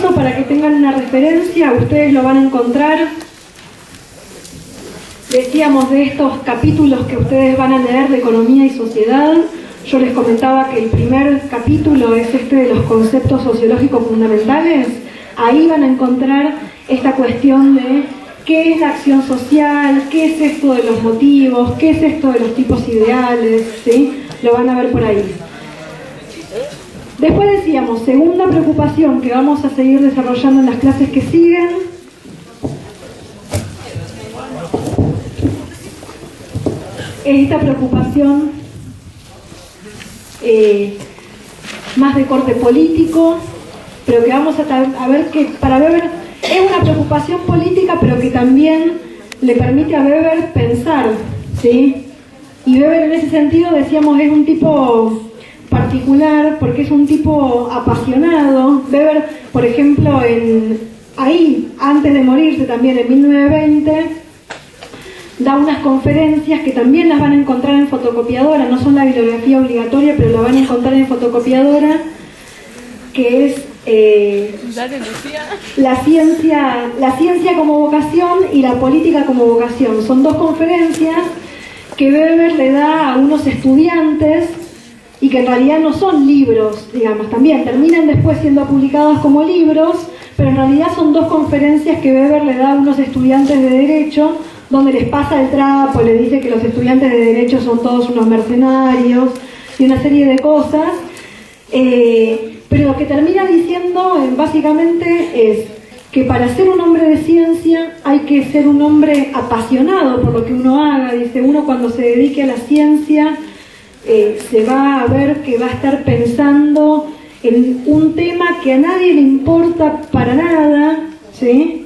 eso, para que tengan una referencia, ustedes lo van a encontrar. Decíamos de estos capítulos que ustedes van a leer de economía y sociedad. Yo les comentaba que el primer capítulo es este de los conceptos sociológicos fundamentales. Ahí van a encontrar esta cuestión de qué es la acción social, qué es esto de los motivos, qué es esto de los tipos ideales, ¿sí? Lo van a ver por ahí. Después decíamos, segunda preocupación que vamos a seguir desarrollando en las clases que siguen, es esta preocupación más de corte político, pero que vamos a ver que para Weber es una preocupación política, pero que también le permite a Weber pensar, ¿sí? Y Weber en ese sentido, decíamos, es un tipo particular porque es un tipo apasionado. Weber, por ejemplo, ahí, antes de morirse también en 1920, da unas conferencias que también las van a encontrar en fotocopiadora, no son la bibliografía obligatoria, pero la van a encontrar en fotocopiadora, que es la ciencia como vocación y la política como vocación. Son dos conferencias que Weber le da a unos estudiantes y que en realidad no son libros, digamos, también terminan después siendo publicadas como libros, pero en realidad son dos conferencias que Weber le da a unos estudiantes de Derecho, donde les pasa el trapo, les dice que los estudiantes de Derecho son todos unos mercenarios y una serie de cosas, pero lo que termina diciendo básicamente es que para ser un hombre de ciencia hay que ser un hombre apasionado por lo que uno haga. Dice, uno cuando se dedique a la ciencia se va a ver que va a estar pensando en un tema que a nadie le importa para nada, ¿sí?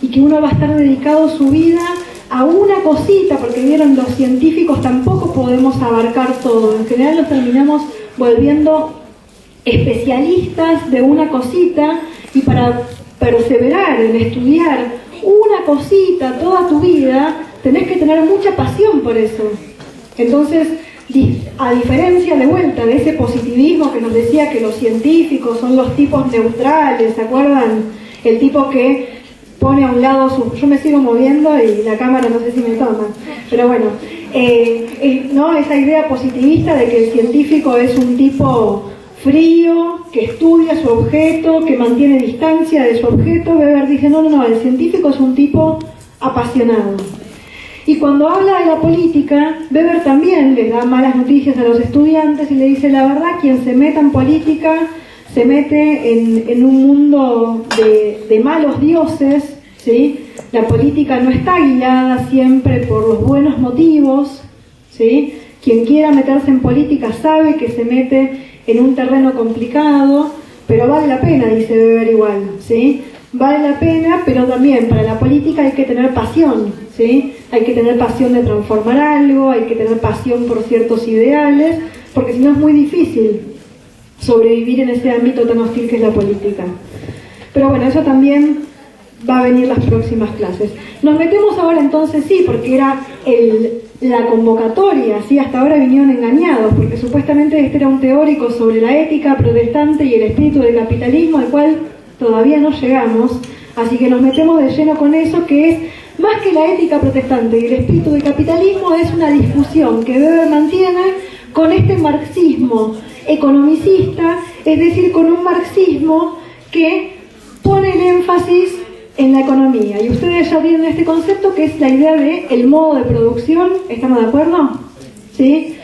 Y que uno va a estar dedicado su vida a una cosita, porque vieron, los científicos tampoco podemos abarcar todo, en general nos terminamos volviendo especialistas de una cosita, y para perseverar en estudiar una cosita toda tu vida tenés que tener mucha pasión por eso. Entonces, a diferencia de vuelta de ese positivismo que nos decía que los científicos son los tipos neutrales, ¿se acuerdan? El tipo que pone a un lado su... Yo me sigo moviendo y la cámara no sé si me toma, pero bueno, ¿no? Esa idea positivista de que el científico es un tipo frío, que estudia su objeto, que mantiene distancia de su objeto. Weber dice, no, el científico es un tipo apasionado. Y cuando habla de la política, Weber también les da malas noticias a los estudiantes y le dice, la verdad, quien se meta en política se mete en un mundo de malos dioses, ¿sí? La política no está guiada siempre por los buenos motivos, ¿sí? Quien quiera meterse en política sabe que se mete en un terreno complicado, pero vale la pena, dice Weber igual, ¿sí? Vale la pena, pero también para la política hay que tener pasión, ¿sí? Hay que tener pasión de transformar algo, hay que tener pasión por ciertos ideales, porque si no es muy difícil sobrevivir en ese ámbito tan hostil que es la política. Pero bueno, eso también va a venir las próximas clases. Nos metemos ahora entonces, sí, porque era la convocatoria, ¿sí? Hasta ahora vinieron engañados, porque supuestamente este era un teórico sobre la ética protestante y el espíritu del capitalismo, al cual todavía no llegamos, así que nos metemos de lleno con eso, que es, más que la ética protestante y el espíritu del capitalismo, es una discusión que Weber mantiene con este marxismo economicista, es decir, con un marxismo que pone el énfasis en la economía. Y ustedes ya tienen este concepto que es la idea de el modo de producción. ¿Estamos de acuerdo? ¿Sí?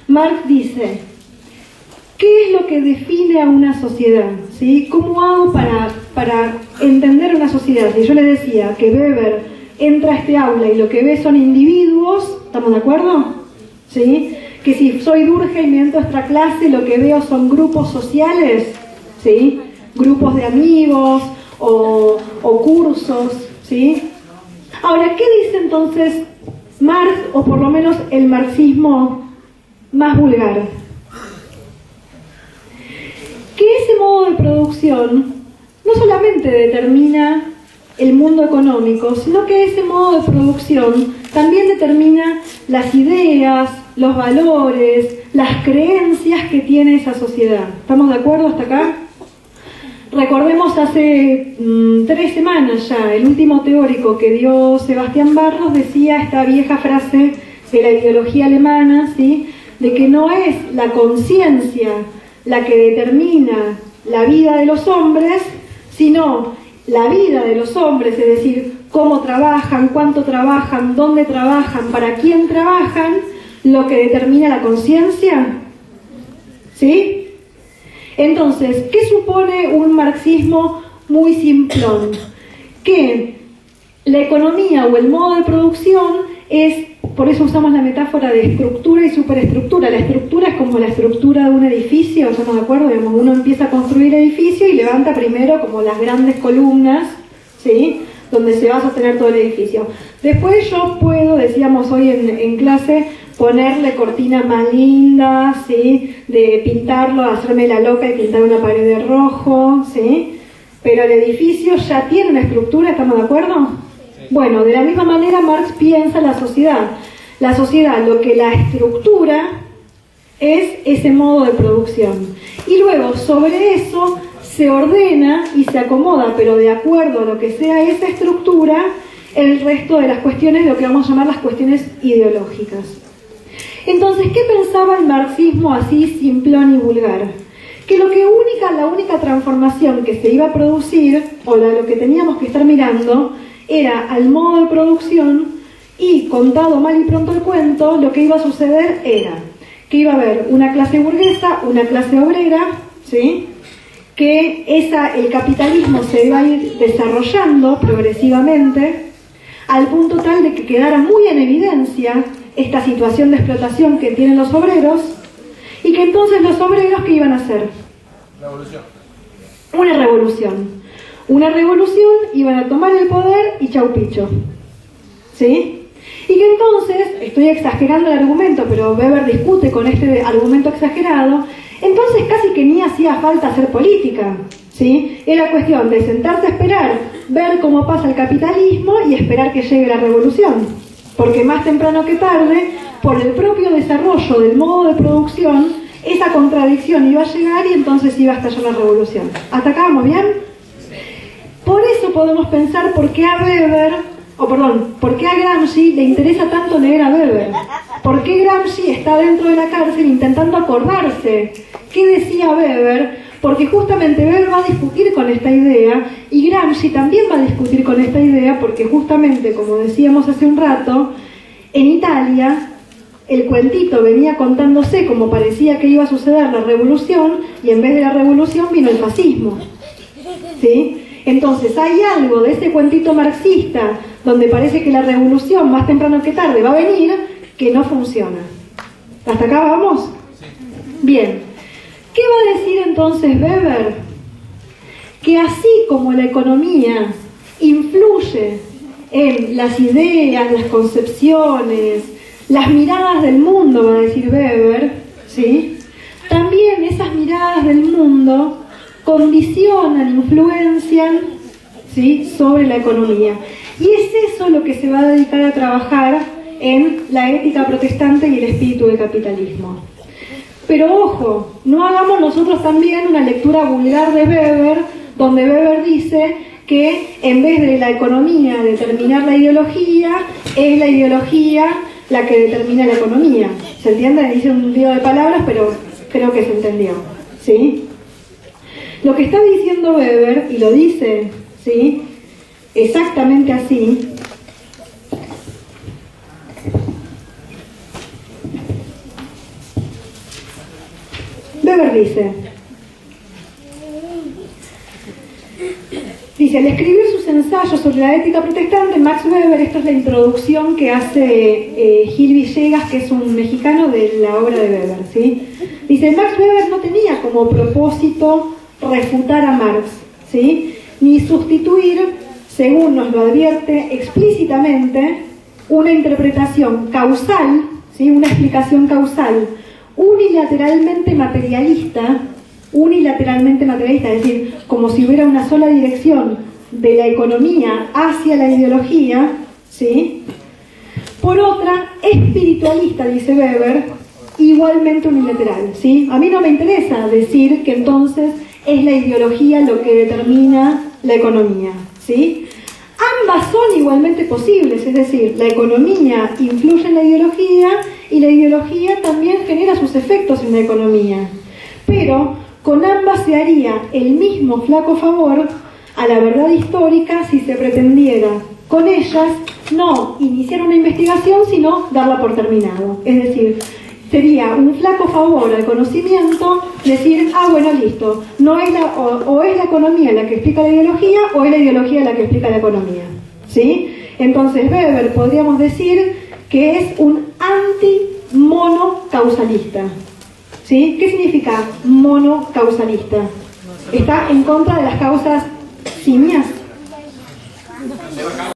Marx dice, ¿qué es lo que define a una sociedad? ¿Sí? ¿Cómo hago para entender una sociedad? Si yo les decía que Weber entra a este aula y lo que ve son individuos, ¿estamos de acuerdo? ¿Sí? Que si soy Durkheim y me entro a esta clase, lo que veo son grupos sociales, ¿sí? Grupos de amigos o cursos, ¿sí? Ahora, ¿qué dice entonces Marx, o por lo menos el marxismo más vulgar? Que ese modo de producción no solamente determina el mundo económico, sino que ese modo de producción también determina las ideas, los valores, las creencias que tiene esa sociedad. ¿Estamos de acuerdo hasta acá? Recordemos hace 3 semanas ya, el último teórico que dio Sebastián Barros decía esta vieja frase de la ideología alemana, ¿sí?, de que no es la conciencia la que determina la vida de los hombres, sino la vida de los hombres, es decir, cómo trabajan, cuánto trabajan, dónde trabajan, para quién trabajan, lo que determina la conciencia. ¿Sí? Entonces, ¿qué supone un marxismo muy simplón? Que la economía o el modo de producción es, por eso usamos la metáfora de estructura y superestructura. La estructura es como la estructura de un edificio, ¿estamos de acuerdo? Digamos, uno empieza a construir edificio y levanta primero como las grandes columnas, ¿sí?, donde se va a sostener todo el edificio. Después yo puedo, decíamos hoy en clase, ponerle cortinas más lindas, ¿sí?, de pintarlo, hacerme la loca y pintar una pared de rojo, ¿sí? Pero el edificio ya tiene una estructura, ¿estamos de acuerdo? Bueno, de la misma manera Marx piensa la sociedad. La sociedad, lo que la estructura es ese modo de producción. Y luego, sobre eso, se ordena y se acomoda, pero de acuerdo a lo que sea esa estructura, el resto de las cuestiones, lo que vamos a llamar las cuestiones ideológicas. Entonces, ¿qué pensaba el marxismo así simplón y vulgar? Que la única transformación que se iba a producir, o lo que teníamos que estar mirando, era al modo de producción, y contado mal y pronto el cuento, lo que iba a suceder era que iba a haber una clase burguesa, una clase obrera, ¿sí?, que el capitalismo se iba a ir desarrollando progresivamente al punto tal de que quedara muy en evidencia esta situación de explotación que tienen los obreros, y que entonces los obreros, ¿qué iban a hacer? Revolución. Una revolución. Una revolución, iban a tomar el poder y chau picho. ¿Sí? Y que entonces, estoy exagerando el argumento, pero Weber discute con este argumento exagerado, entonces casi que ni hacía falta hacer política, ¿sí? Era cuestión de sentarse a esperar, ver cómo pasa el capitalismo y esperar que llegue la revolución. Porque más temprano que tarde, por el propio desarrollo del modo de producción, esa contradicción iba a llegar y entonces iba a estallar la revolución. ¿Hasta acá vamos bien? Por eso podemos pensar por qué a Gramsci le interesa tanto leer a Weber. ¿Por qué Gramsci está dentro de la cárcel intentando acordarse qué decía Weber? Porque justamente Weber va a discutir con esta idea y Gramsci también va a discutir con esta idea porque justamente, como decíamos hace un rato, en Italia el cuentito venía contándose como parecía que iba a suceder la revolución y en vez de la revolución vino el fascismo. ¿Sí? Entonces hay algo de ese cuentito marxista donde parece que la revolución más temprano que tarde va a venir que no funciona. ¿Hasta acá vamos? Bien. ¿Qué va a decir entonces Weber? Que así como la economía influye en las ideas, las concepciones, las miradas del mundo, va a decir Weber, ¿sí?, también esas miradas del mundo condicionan, influencian, ¿sí?, sobre la economía. Y es eso lo que se va a dedicar a trabajar en la ética protestante y el espíritu del capitalismo. Pero ojo, no hagamos nosotros también una lectura vulgar de Weber, donde Weber dice que en vez de la economía determinar la ideología, es la ideología la que determina la economía. ¿Se entiende? Dice un lío de palabras, pero creo que se entendió. ¿Sí? Lo que está diciendo Weber, y lo dice, ¿sí?, exactamente así, Weber dice, al escribir sus ensayos sobre la ética protestante, Max Weber, esto es la introducción que hace Gil Villegas, que es un mexicano de la obra de Weber, ¿sí? Dice, Max Weber no tenía como propósito refutar a Marx, ¿sí?, ni sustituir, según nos lo advierte explícitamente, una interpretación causal, ¿sí?, una explicación causal unilateralmente materialista, es decir, como si hubiera una sola dirección de la economía hacia la ideología, ¿sí?, por otra espiritualista, dice Weber, igualmente unilateral, ¿sí? A mí no me interesa decir que entonces es la ideología lo que determina la economía, ¿sí? Ambas son igualmente posibles, es decir, la economía influye en la ideología y la ideología también genera sus efectos en la economía. Pero con ambas se haría el mismo flaco favor a la verdad histórica si se pretendiera con ellas no iniciar una investigación, sino darla por terminado. Es decir, sería un flaco favor al conocimiento decir, bueno, listo, no es o es la economía la que explica la ideología o es la ideología la que explica la economía, ¿sí? Entonces Weber podríamos decir que es un anti-monocausalista, ¿sí? ¿Qué significa monocausalista? Está en contra de las causas simias.